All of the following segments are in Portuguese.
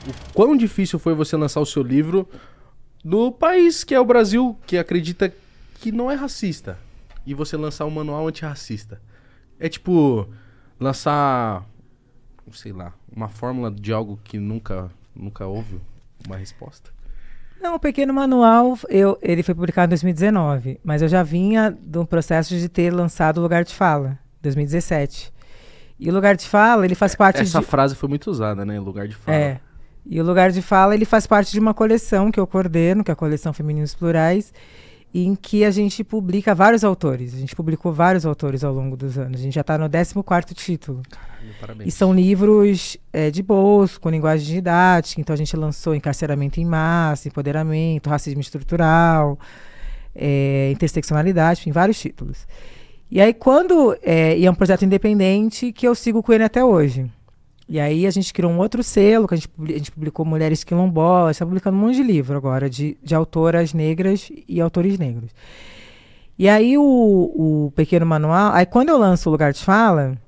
o quão difícil foi você lançar o seu livro no país que é o Brasil, que acredita que não é racista, e você lançar um manual antirracista. É tipo lançar, sei lá, uma fórmula de algo que nunca houve uma resposta. Não, o Pequeno Manual, ele foi publicado em 2019, mas eu já vinha do processo de ter lançado o Lugar de Fala, 2017. E o Lugar de Fala, ele faz parte Essa frase foi muito usada, né? Lugar de Fala. É. E o Lugar de Fala, ele faz parte de uma coleção que eu coordeno, que é a coleção Femininos Plurais, em que a gente publica vários autores. A gente publicou vários autores ao longo dos anos. A gente já está no 14º título. Caralho, parabéns. E são livros de bolso, com linguagem didática. Então a gente lançou Encarceramento em Massa, Empoderamento, Racismo Estrutural, Interseccionalidade, enfim, vários títulos. E aí e é um projeto independente que eu sigo com ele até hoje. E aí a gente criou um outro selo, que a gente publicou Mulheres Quilombolas, está publicando um monte de livro agora, de autoras negras e autores negros. E aí o Pequeno Manual, aí quando eu lanço o Lugar de Fala,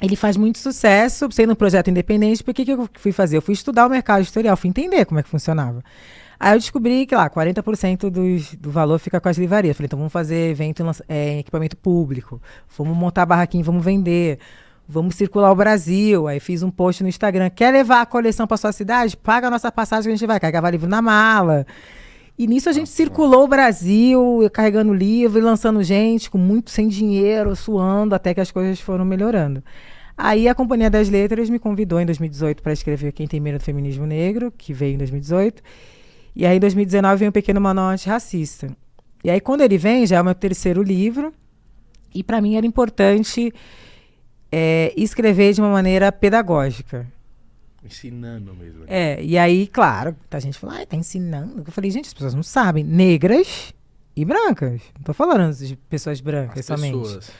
ele faz muito sucesso, sendo um projeto independente, porque o que eu fui fazer? Eu fui estudar o mercado editorial, fui entender como é que funcionava. Aí eu descobri que lá, 40% do valor fica com as livrarias. Falei, então vamos fazer evento em equipamento público, vamos montar barraquinho, vamos vender. Vamos circular o Brasil. Aí fiz um post no Instagram. Quer levar a coleção para sua cidade? Paga a nossa passagem que a gente vai. Carregava livro na mala. E nisso a gente circulou o Brasil, carregando livro e lançando gente, sem dinheiro, suando, até que as coisas foram melhorando. Aí a Companhia das Letras me convidou em 2018 para escrever Quem Tem Medo do Feminismo Negro, que veio em 2018. E aí em 2019 vem o Pequeno Manual Antirracista. E aí quando ele vem, já é o meu 3º livro. E para mim era importante... escrever de uma maneira pedagógica. Ensinando mesmo. E aí, claro, a gente fala, tá ensinando. Eu falei, gente, as pessoas não sabem. Negras e brancas. Não tô falando de pessoas brancas somente. Pessoas.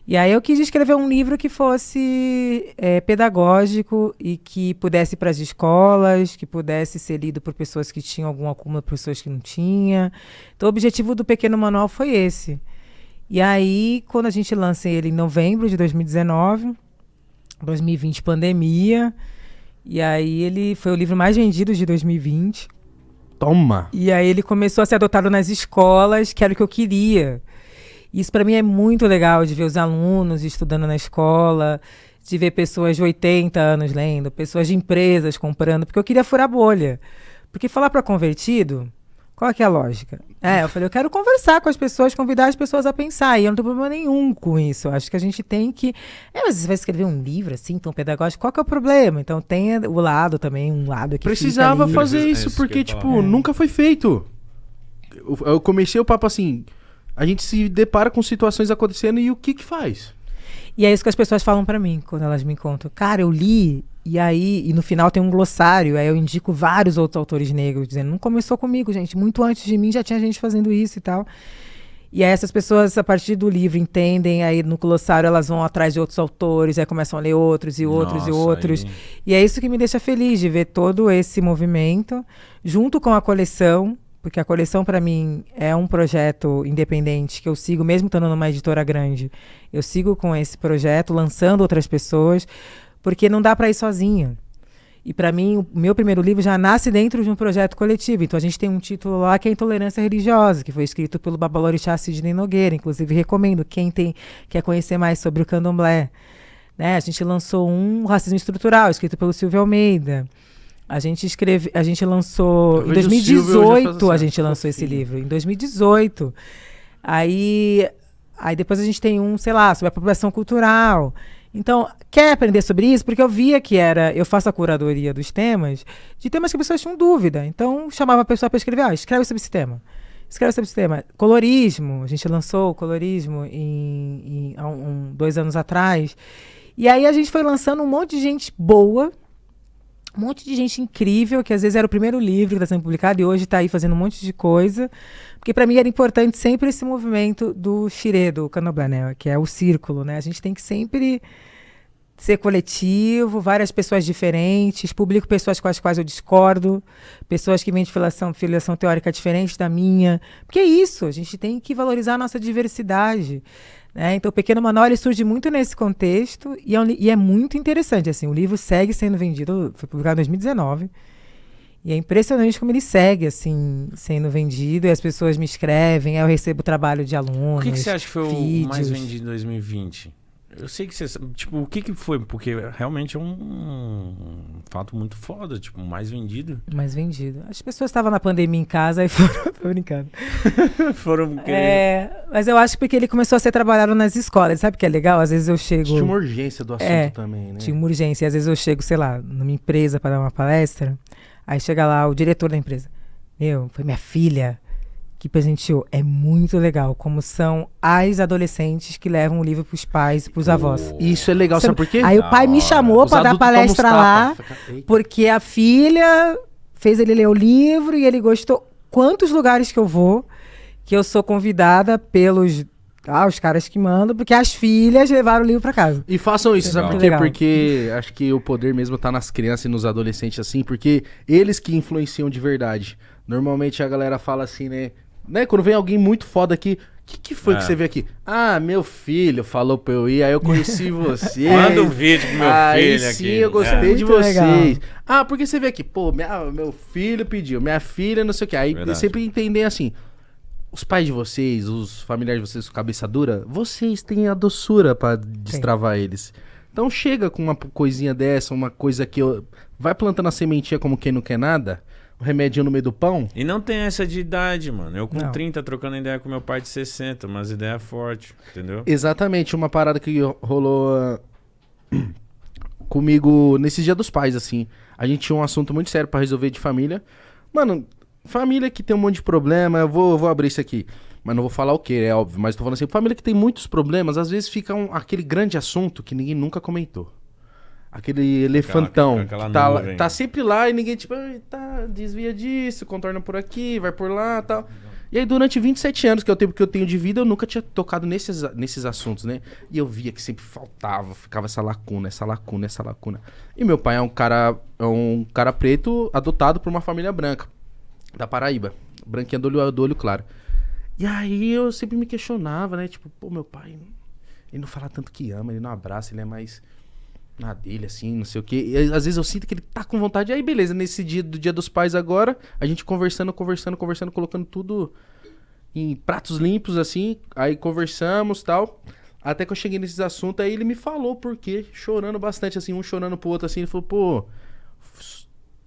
E aí eu quis escrever um livro que fosse pedagógico e que pudesse ir para as escolas, que pudesse ser lido por pessoas que tinham algum acúmulo, por pessoas que não tinham. Então o objetivo do Pequeno Manual foi esse. E aí, quando a gente lança ele em novembro de 2019, 2020 pandemia, e aí ele foi o livro mais vendido de 2020. Toma! E aí ele começou a ser adotado nas escolas, que era o que eu queria. Isso para mim é muito legal, de ver os alunos estudando na escola, de ver pessoas de 80 anos lendo, pessoas de empresas comprando, porque eu queria furar a bolha. Porque falar para convertido... Qual que é a lógica? Eu falei, eu quero conversar com as pessoas, convidar as pessoas a pensar. E eu não tenho problema nenhum com isso. Eu acho que a gente tem que... mas você vai escrever um livro assim, tão pedagógico, qual que é o problema? Então tem o lado também, um lado que precisava fica ali. fazer isso, porque, nunca foi feito. Eu comecei o papo assim, a gente se depara com situações acontecendo e o que faz? E é isso que as pessoas falam pra mim, quando elas me contam. Cara, eu li... E no final tem um glossário, aí eu indico vários outros autores negros, dizendo, não começou comigo, gente, muito antes de mim já tinha gente fazendo isso e tal. E aí essas pessoas, a partir do livro, entendem, aí no glossário elas vão atrás de outros autores, aí começam a ler outros e outros e outros. Aí... E é isso que me deixa feliz, de ver todo esse movimento, junto com a coleção, porque a coleção, para mim, é um projeto independente que eu sigo, mesmo estando numa editora grande, eu sigo com esse projeto, lançando outras pessoas, porque não dá para ir sozinha. E para mim, o meu primeiro livro já nasce dentro de um projeto coletivo. Então a gente tem um título lá que é Intolerância Religiosa, que foi escrito pelo Babalorixá Sidney Nogueira. Inclusive recomendo quem quer conhecer mais sobre o candomblé. Né? A gente lançou um Racismo Estrutural, escrito pelo Silvio Almeida. A gente lançou em 2018, a gente lançou esse livro, em 2018. Aí depois a gente tem um, sei lá, sobre a apropriação cultural. Então, quer aprender sobre isso? Porque eu via que eu faço a curadoria dos temas, de temas que as pessoas tinham dúvida. Então, chamava a pessoa para escrever, escreve sobre esse tema. Escreve sobre esse tema. Colorismo, a gente lançou o colorismo há 2 anos atrás. E aí a gente foi lançando um monte de gente boa, um monte de gente incrível, que às vezes era o primeiro livro que está sendo publicado e hoje está aí fazendo um monte de coisa. Porque para mim era importante sempre esse movimento do xirê, do candomblé, né? Que é o círculo, né? A gente tem que sempre ser coletivo, várias pessoas diferentes, publico pessoas com as quais eu discordo, pessoas que vêm de filiação teórica diferente da minha. Porque é isso, a gente tem que valorizar a nossa diversidade. Né? Então, o Pequeno Manual ele surge muito nesse contexto e é muito interessante. Assim, o livro segue sendo vendido, foi publicado em 2019, e é impressionante como ele segue assim, sendo vendido, e as pessoas me escrevem, aí eu recebo trabalho de alunos. O que você acha que foi vídeos. o mais vendido em 2020? Eu sei que você... Tipo, o que foi? Porque realmente é um fato muito foda, tipo, mais vendido. Mais vendido. As pessoas estavam na pandemia em casa e foram... Tô brincando. Foram querer... Mas eu acho porque ele começou a ser trabalhado nas escolas. Sabe o que é legal? Às vezes eu chego... Tinha uma urgência do assunto também, né? Tinha uma urgência. E às vezes eu chego, sei lá, numa empresa para dar uma palestra, aí chega lá o diretor da empresa. Foi minha filha que presenteou. É muito legal como são as adolescentes que levam o livro pros pais e pros avós. Isso é legal, sabe por quê? Aí o pai me chamou para dar palestra lá, porque a filha fez ele ler o livro e ele gostou. Quantos lugares que eu vou, que eu sou convidada pelos os caras que mandam, porque as filhas levaram o livro para casa. E façam isso, sabe por quê? Legal. Porque acho que o poder mesmo tá nas crianças e nos adolescentes, assim, porque eles que influenciam de verdade. Normalmente a galera fala assim, né? Quando vem alguém muito foda aqui, o que foi que você veio aqui? Ah, meu filho falou pra eu ir, aí eu conheci você. Manda um vídeo pro meu filho aqui. Sim, eu gostei de Muito vocês. legal. Ah, por que você veio aqui? Pô, meu filho pediu, minha filha não sei o que. Aí Verdade. sempre entendem assim, os pais de vocês, os familiares de vocês com cabeça dura, vocês têm a doçura pra destravar eles. Então chega com uma coisinha dessa, uma coisa que vai plantando a sementinha como quem não quer nada, um remedinho no meio do pão. E não tem essa de idade, mano. Eu com Não. 30 trocando ideia com meu pai de 60, umas ideias fortes, entendeu? Exatamente, uma parada que rolou comigo nesses Dia dos Pais, assim. A gente tinha um assunto muito sério pra resolver de família. Mano, família que tem um monte de problema, eu vou abrir isso aqui. Mas não vou falar o que, é óbvio. Mas tô falando assim, família que tem muitos problemas, às vezes fica aquele grande assunto que ninguém nunca comentou. Aquele elefantão. aquela Tá, nuvem. tá sempre lá e ninguém, tipo, desvia disso, contorna por aqui, vai por lá e tal. E aí, durante 27 anos, que é o tempo que eu tenho de vida, eu nunca tinha tocado nesses assuntos, né? E eu via que sempre faltava, ficava essa lacuna. E meu pai é um cara preto adotado por uma família branca, da Paraíba. Branquinha do olho claro. E aí eu sempre me questionava, né? Tipo, pô, meu pai, ele não fala tanto que ama, ele não abraça, ele é mais na dele, assim, não sei o quê. E às vezes eu sinto que ele tá com vontade. E aí, beleza, nesse dia do Dia dos Pais agora, a gente conversando, colocando tudo em pratos limpos, assim. Aí conversamos e tal. Até que eu cheguei nesses assuntos, aí ele me falou por quê, chorando bastante, assim, um chorando pro outro, assim. Ele falou, pô,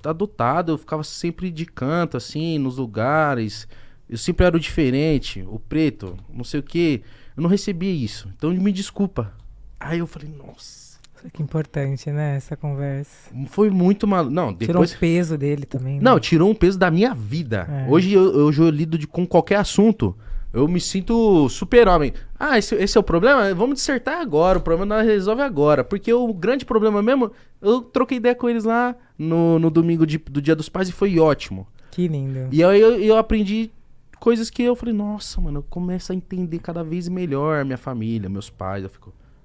tá adotado, eu ficava sempre de canto, assim, nos lugares. Eu sempre era o diferente, o preto, não sei o quê. Eu não recebia isso, então me desculpa. Aí eu falei, nossa. Que importante, né, essa conversa. Foi muito maluco. Não, Tirou depois... o peso dele também. Né? Não, tirou um peso da minha vida. É. Hoje eu lido com qualquer assunto. Eu me sinto super-homem. Ah, esse é o problema? Vamos dissertar agora. O problema nós resolve agora. Porque o grande problema mesmo, eu troquei ideia com eles lá no domingo do Dia dos Pais e foi ótimo. Que lindo. E aí eu aprendi coisas que eu falei, nossa, mano, eu começo a entender cada vez melhor minha família, meus pais.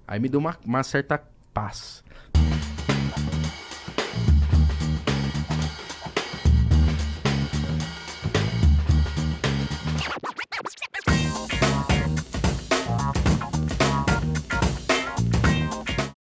Aí me deu uma certa paz.